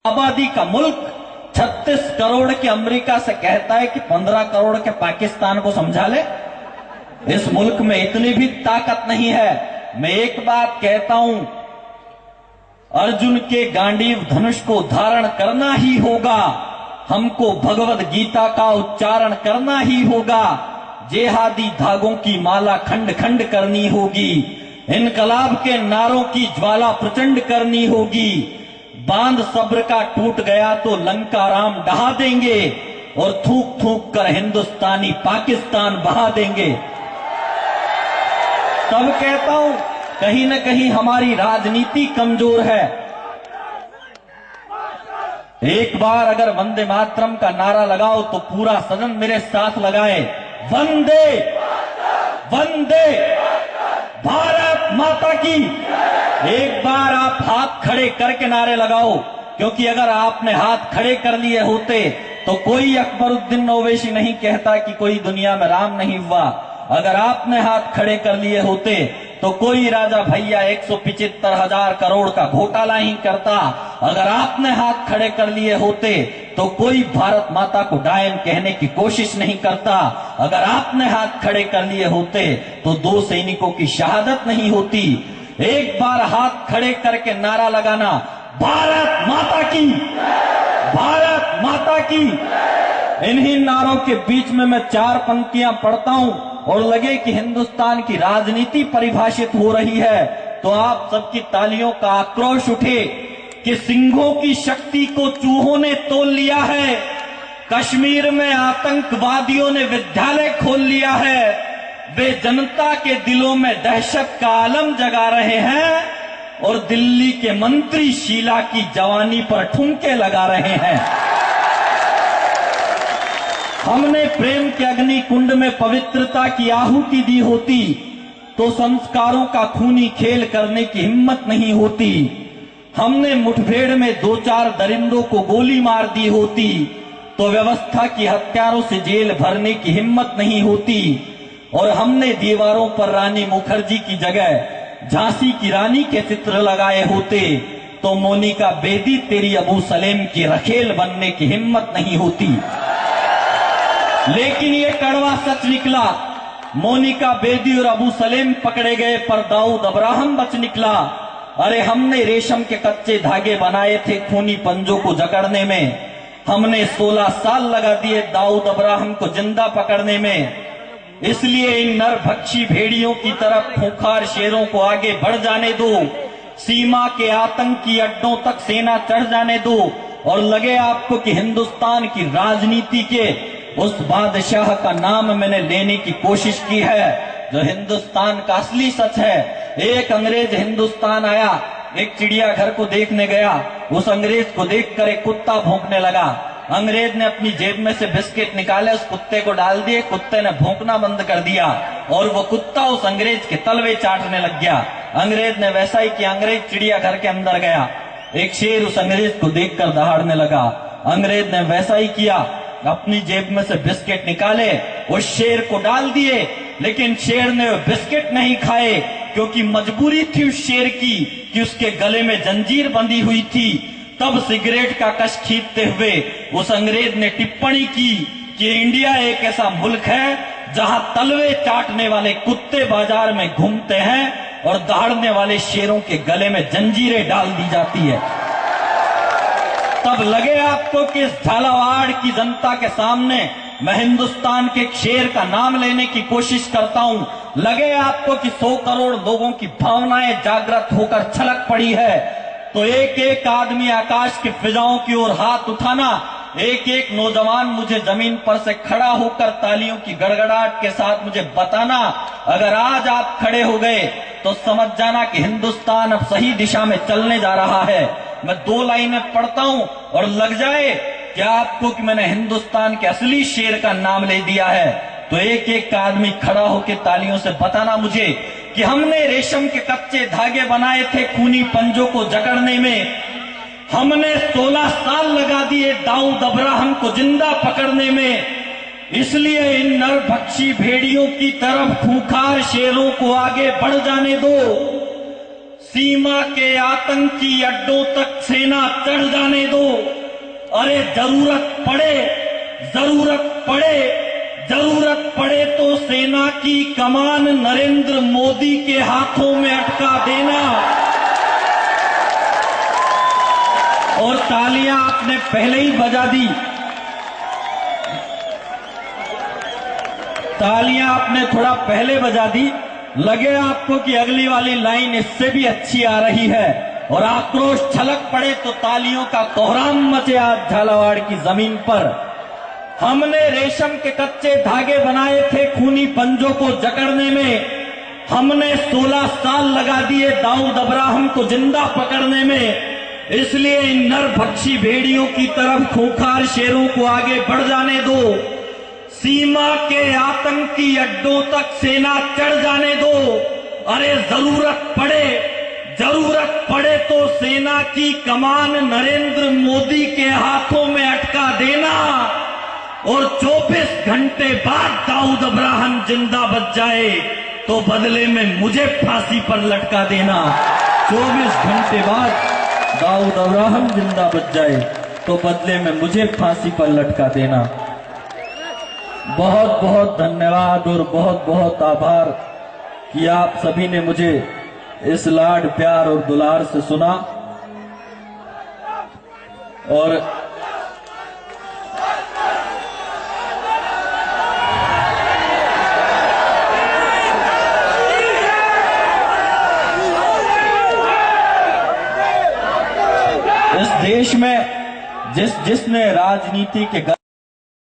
आबादी का मुल्क 36 करोड़ के अमेरिका से कहता है कि 15 करोड़ के पाकिस्तान को समझा ले। इस मुल्क में इतनी भी ताकत नहीं है। मैं एक बात कहता हूं, अर्जुन के गांडीव धनुष को धारण करना ही होगा, हमको भगवद गीता का उच्चारण करना ही होगा, जेहादी धागों की माला खंड खंड करनी होगी, इनकलाब के नारों की ज्वाला प्रचंड करनी होगी। बांध सब्र का टूट गया तो लंका राम ढहा देंगे और थूक थूक कर हिंदुस्तानी पाकिस्तान बहा देंगे। तब कहता हूं कहीं न कहीं हमारी राजनीति कमजोर है। एक बार अगर वंदे मातरम का नारा लगाओ तो पूरा सदन मेरे साथ लगाए, वंदे वंदे भारत माता की। एक बार आप हाथ खड़े करके नारे लगाओ, क्योंकि अगर आपने हाथ खड़े कर लिए होते तो कोई अकबरुद्दीन ओवैसी नहीं कहता कि कोई दुनिया में राम नहीं हुआ। अगर आपने हाथ खड़े कर लिए होते तो कोई राजा भैया 175,000 करोड़ का घोटाला ही करता। अगर आपने हाथ खड़े कर लिए होते तो कोई भारत माता को डायन कहने की कोशिश नहीं करता। अगर आपने हाथ खड़े कर लिए होते तो 2 सैनिकों की शहादत नहीं होती। एक बार हाथ खड़े करके नारा लगाना, भारत माता की, भारत माता की। इन्हीं नारों के बीच में मैं 4 पंक्तियां पढ़ता हूं और लगे कि हिंदुस्तान की राजनीति परिभाषित हो रही है तो आप सबकी तालियों का आक्रोश उठे कि सिंहों की शक्ति को चूहों ने तोल लिया है, कश्मीर में आतंकवादियों ने विद्यालय खोल लिया है, वे जनता के दिलों में दहशत का आलम जगा रहे हैं और दिल्ली के मंत्री शीला की जवानी पर ठुमके लगा रहे हैं। हमने प्रेम के अग्नि कुंड में पवित्रता की आहुति दी होती तो संस्कारों का खूनी खेल करने की हिम्मत नहीं होती। हमने मुठभेड़ में 2-4 दरिंदों को गोली मार दी होती तो व्यवस्था की हत्यारों से जेल भरने की हिम्मत नहीं होती। और हमने दीवारों पर रानी मुखर्जी की जगह झांसी की रानी के चित्र लगाए होते तो मोनिका बेदी तेरी अबू सलेम की रखेल बनने की हिम्मत नहीं होती। लेकिन ये कड़वा सच निकला, मोनिका बेदी और अबू सलेम पकड़े गए पर दाऊद अब्राहम बच निकला। अरे हमने रेशम के कच्चे धागे बनाए थे खूनी पंजों को जकड़ने में, हमने 16 साल लगा दिए दाऊद अब्राहम को जिंदा पकड़ने में। इसलिए इन नरभक्षी भेड़ियों की तरफ खूंखार शेरों को आगे बढ़ जाने दो, सीमा के आतंकी अड्डों तक सेना चढ़ जाने दो और लगे आपको कि हिंदुस्तान की राजनीति के उस बादशाह का नाम मैंने लेने की कोशिश की है जो हिंदुस्तान का असली सच है। एक अंग्रेज हिंदुस्तान आया, एक चिड़ियाघर को देखने गया, उस अंग्रेज को देखकर एक कुत्ता भौंकने लगा। अंग्रेज ने अपनी जेब में से बिस्किट निकाले, उस कुत्ते को डाल दिए, कुत्ते ने भौंकना बंद कर दिया और वो कुत्ता उस अंग्रेज के तलवे चाटने लग गया। अंग्रेज ने वैसा ही किया, अंग्रेज चिड़ियाघर के अंदर गया, एक शेर उस अंग्रेज को देखकर दहाड़ने लगा। अंग्रेज ने वैसा ही किया, अपनी जेब में से बिस्किट निकाले, उस शेर को डाल दिए, लेकिन शेर ने बिस्किट नहीं खाए क्योंकि मजबूरी थी उस शेर की कि उसके गले में जंजीर बंधी हुई थी। तब सिगरेट का कश खींचते हुए उस अंग्रेज ने टिप्पणी की कि इंडिया एक ऐसा मुल्क है जहां तलवे चाटने वाले कुत्ते बाजार में घूमते हैं और दहाड़ने वाले शेरों के गले में जंजीरें डाल दी जाती है। तब लगे आपको कि इस झालावाड़ की जनता के सामने मैं हिंदुस्तान के शेर का नाम लेने की कोशिश करता हूं, लगे आपको कि 100 करोड़ लोगों की भावनाएं जागृत होकर छलक पड़ी है, तो एक एक आदमी आकाश की फिजाओं की ओर हाथ उठाना, एक एक नौजवान मुझे जमीन पर से खड़ा होकर तालियों की गड़गड़ाहट के साथ मुझे बताना, अगर आज आप खड़े हो गए तो समझ जाना कि हिंदुस्तान अब सही दिशा में चलने जा रहा है। मैं 2 लाइनें पढ़ता हूं और लग जाए क्या आपको कि मैंने हिंदुस्तान के असली शेर का नाम ले दिया है, तो एक एक आदमी खड़ा होकर तालियों से बताना मुझे कि हमने रेशम के कच्चे धागे बनाए थे खूनी पंजों को जकड़ने में, हमने 16 साल लगा दिए दाऊद अब्राहम को जिंदा पकड़ने में। इसलिए इन नरभक्षी भेड़ियों की तरफ खूंखार शेरों को आगे बढ़ जाने दो, सीमा के आतंकी अड्डों तक सेना चढ़ जाने दो। अरे जरूरत पड़े तो सेना की कमान नरेंद्र मोदी के हाथों में अटका देना। और तालियां आपने पहले ही बजा दी, तालियां आपने थोड़ा पहले बजा दी। लगे आपको कि अगली वाली लाइन इससे भी अच्छी आ रही है और आक्रोश छलक पड़े तो तालियों का कोहराम मचे आज झालावाड़ की जमीन पर। हमने रेशम के कच्चे धागे बनाए थे खूनी पंजों को जकड़ने में, हमने 16 साल लगा दिए दाऊद अब्राहम को जिंदा पकड़ने में। इसलिए इन नरभक्षी भेड़ियों की तरफ खूंखार शेरों को आगे बढ़ जाने दो, सीमा के आतंकी अड्डों तक सेना चढ़ जाने दो। अरे जरूरत पड़े तो सेना की कमान नरेंद्र मोदी के हाथों में अटका देना और 24 घंटे बाद दाऊद अब्राहम जिंदा बच जाए तो बदले में मुझे फांसी पर लटका देना। 24 घंटे बाद दाऊद अब्राहम जिंदा बच जाए तो बदले में मुझे फांसी पर लटका देना। बहुत बहुत धन्यवाद और बहुत बहुत आभार कि आप सभी ने मुझे इस लाड प्यार और दुलार से सुना। और इस देश में जिसने राजनीति के